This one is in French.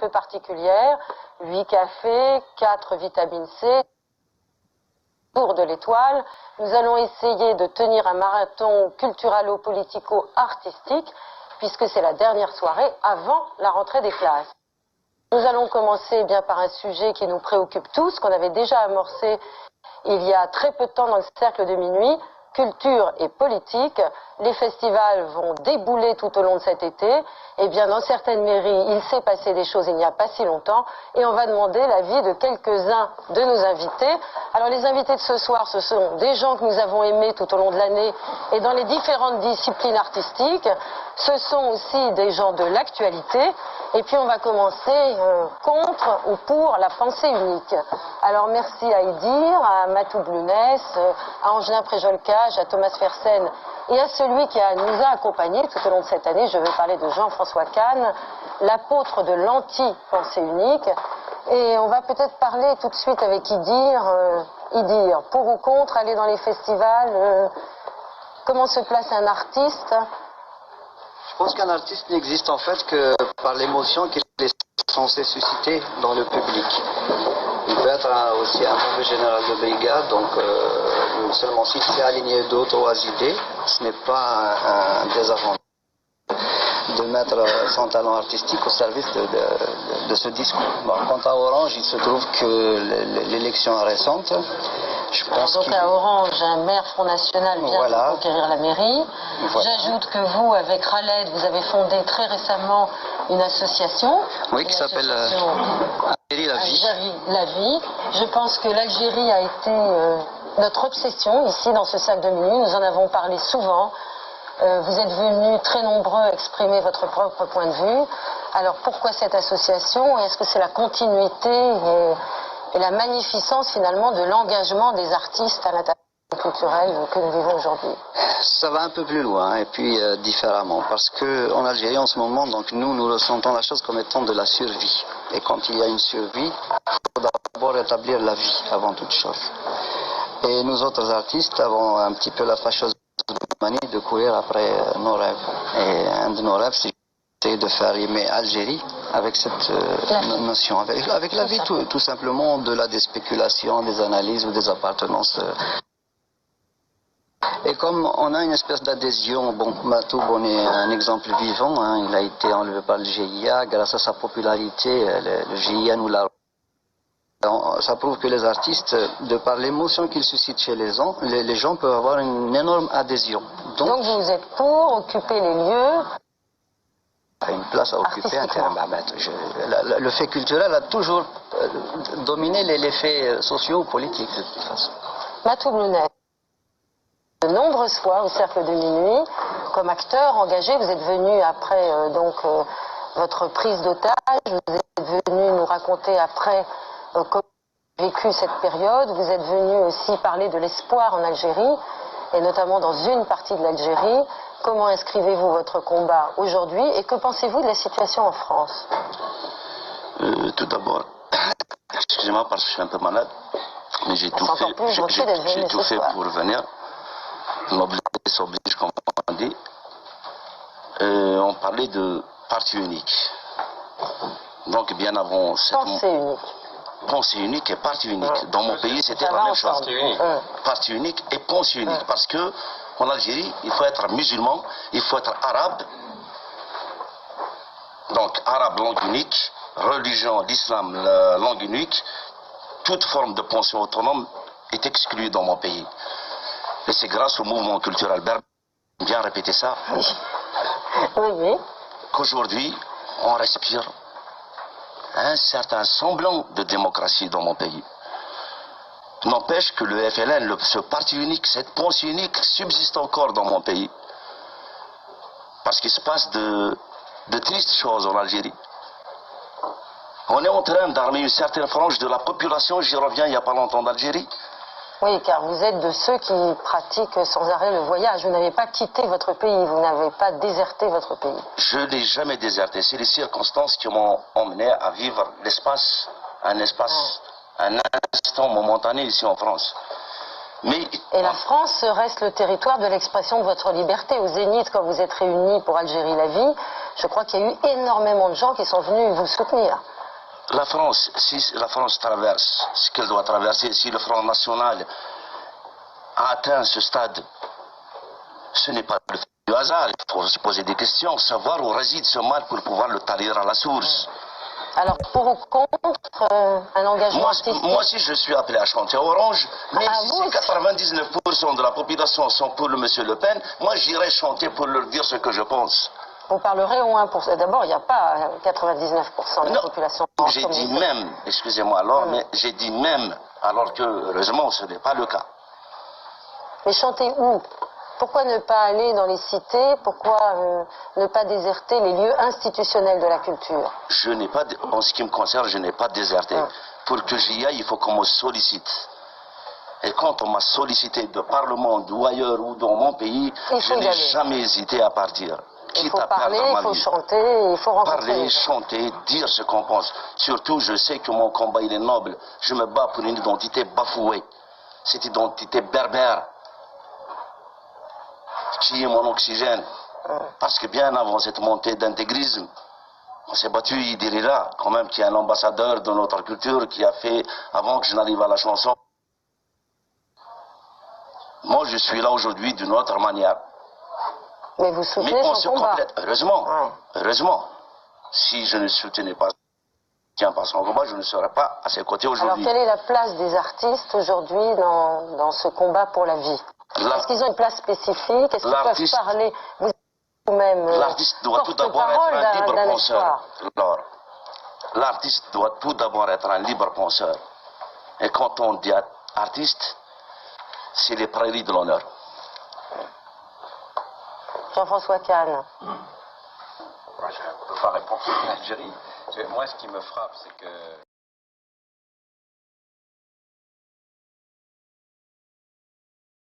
peu particulière, 8 cafés, 4 vitamines C, tour de l'étoile. Nous allons essayer de tenir un marathon culturalo-politico-artistique, puisque c'est la dernière soirée avant la rentrée des classes. Nous allons commencer bien par un sujet qui nous préoccupe tous, qu'on avait déjà amorcé il y a très peu de temps dans le cercle de minuit, culture et politique. Les festivals vont débouler tout au long de cet été. Et bien dans certaines mairies, il s'est passé des choses il n'y a pas si longtemps. Et on va demander l'avis de quelques-uns de nos invités. Alors les invités de ce soir, ce sont des gens que nous avons aimés tout au long de l'année et dans les différentes disciplines artistiques. Ce sont aussi des gens de l'actualité. Et puis on va commencer contre ou pour la pensée unique. Alors merci à Idir, à Matou Blounès, à Angelin Préjolcage, à Thomas Fersen et à celui qui nous a accompagnés tout au long de cette année. Je veux parler de Jean-François Kahn, l'apôtre de l'anti-pensée unique. Et on va peut-être parler tout de suite avec Idir. Idir, pour ou contre aller dans les festivals, comment se place un artiste? Je pense qu'un artiste n'existe en fait que par l'émotion qu'il est censé susciter dans le public. Il peut être aussi un mauvais général de brigade, donc seulement s'il s'est aligné deux ou trois idées, ce n'est pas un désavantage de mettre son talent artistique au service de ce discours. Bon, quant à Orange, il se trouve que l'élection récente, je pense donc à Orange, un maire Front National vient de conquérir la mairie. Voilà. J'ajoute que vous, avec Khaled, vous avez fondé très récemment une association. Oui, qui s'appelle Algérie la vie. Algérie la vie. Je pense que l'Algérie a été notre obsession ici dans ce cercle de minuit. Nous en avons parlé souvent. Vous êtes venus très nombreux exprimer votre propre point de vue. Alors pourquoi cette association? Est-ce que c'est la continuité et la magnificence finalement de l'engagement des artistes à l'international culturel que nous vivons aujourd'hui? Ça va un peu plus loin et puis différemment, parce qu'en Algérie en ce moment, donc nous ressentons la chose comme étant de la survie. Et quand il y a une survie, il faut d'abord rétablir la vie avant toute chose. Et nous autres artistes avons un petit peu la fâcheuse manie de courir après nos rêves. Et un de nos rêves, c'est de faire aimer Algérie avec cette notion, avec la vie tout simplement, au-delà des spéculations, des analyses ou des appartenances. Et comme on a une espèce d'adhésion, bon, Matoub, on est un exemple vivant, hein, il a été enlevé par le GIA, grâce à sa popularité, le GIA nous l'a... Ça prouve que les artistes, de par l'émotion qu'ils suscitent chez les gens peuvent avoir une énorme adhésion. Donc vous êtes pour occuper les lieux? Une place à occuper, un terrain à mettre. Le fait culturel a toujours dominé les faits sociaux ou politiques, de toute façon. Matou Blounès, de nombreuses fois au cercle de minuit, comme acteur engagé, vous êtes venu après votre prise d'otage, vous êtes venu nous raconter après comment vous avez vécu cette période, vous êtes venu aussi parler de l'espoir en Algérie, et notamment dans une partie de l'Algérie. Comment inscrivez-vous votre combat aujourd'hui et que pensez-vous de la situation en France? Tout d'abord, excusez-moi parce que je suis un peu malade, mais j'ai tout fait pour venir. L'oblige s'oblige, comme on dit. On parlait de parti unique. Donc bien avant cette... Pensée unique et parti unique. Dans mon pays, c'était la même chose. Parti unique et pensée unique. Parce que en Algérie, il faut être musulman, il faut être arabe. Donc arabe, langue unique, religion, l'islam, langue unique. Toute forme de pensée autonome est exclue dans mon pays. Et c'est grâce au mouvement culturel berbère, bien répéter ça, qu'aujourd'hui, on respire un certain semblant de démocratie dans mon pays. N'empêche que le FLN, ce parti unique, cette pensée unique subsiste encore dans mon pays. Parce qu'il se passe de tristes choses en Algérie. On est en train d'armer une certaine frange de la population, j'y reviens il n'y a pas longtemps d'Algérie. Oui, car vous êtes de ceux qui pratiquent sans arrêt le voyage. Vous n'avez pas quitté votre pays, vous n'avez pas déserté votre pays. Je n'ai jamais déserté. C'est les circonstances qui m'ont emmené à vivre l'espace, un instant momentané ici en France. Et la France reste le territoire de l'expression de votre liberté. Au Zénith, quand vous êtes réunis pour Algérie la vie, je crois qu'il y a eu énormément de gens qui sont venus vous soutenir. La France, si la France traverse ce qu'elle doit traverser, si le Front National a atteint ce stade, ce n'est pas du hasard. Il faut se poser des questions, savoir où réside ce mal pour pouvoir le tarir à la source. Alors, pour ou contre un engagement artistique? Moi aussi, je suis appelé à chanter Orange, même si 99% de la population sont pour le monsieur Le Pen, moi j'irai chanter pour leur dire ce que je pense. Vous parlerez au 1%. D'abord, il n'y a pas 99% de la population. J'ai dit même, excusez-moi alors, mais j'ai dit même, alors que, heureusement, ce n'est pas le cas. Mais chanter où? Pourquoi ne pas aller dans les cités? Pourquoi ne pas déserter les lieux institutionnels de la culture? Je n'ai pas, en ce qui me concerne, je n'ai pas déserté. Pour que j'y aille, il faut qu'on me sollicite. Et quand on m'a sollicité de par le monde, ou ailleurs, ou dans mon pays, je n'ai jamais hésité à partir. Il faut parler, il faut chanter, il faut rencontrer. Parler, chanter, dire ce qu'on pense. Surtout, je sais que mon combat, il est noble. Je me bats pour une identité bafouée. Cette identité berbère, qui est mon oxygène. Parce que bien avant cette montée d'intégrisme, on s'est battu, Idirira, quand même, qui est un ambassadeur de notre culture, qui a fait, avant que je n'arrive à la chanson. Moi, je suis là aujourd'hui d'une autre manière. Mais vous soutenez son combat. Complète. Heureusement, heureusement. Si je ne soutenais pas son combat, je ne serais pas à ses côtés aujourd'hui. Alors, quelle est la place des artistes aujourd'hui dans ce combat pour la vie? Est-ce qu'ils ont une place spécifique? Est-ce qu'ils peuvent parler vous-même? L'artiste doit tout d'abord être un libre penseur. L'artiste doit tout d'abord être un libre penseur. Et quand on dit artiste, c'est les prairies de l'honneur. Jean-François Kahn. Moi, je ne peux pas répondre sur l'Algérie. Moi, ce qui me frappe, c'est que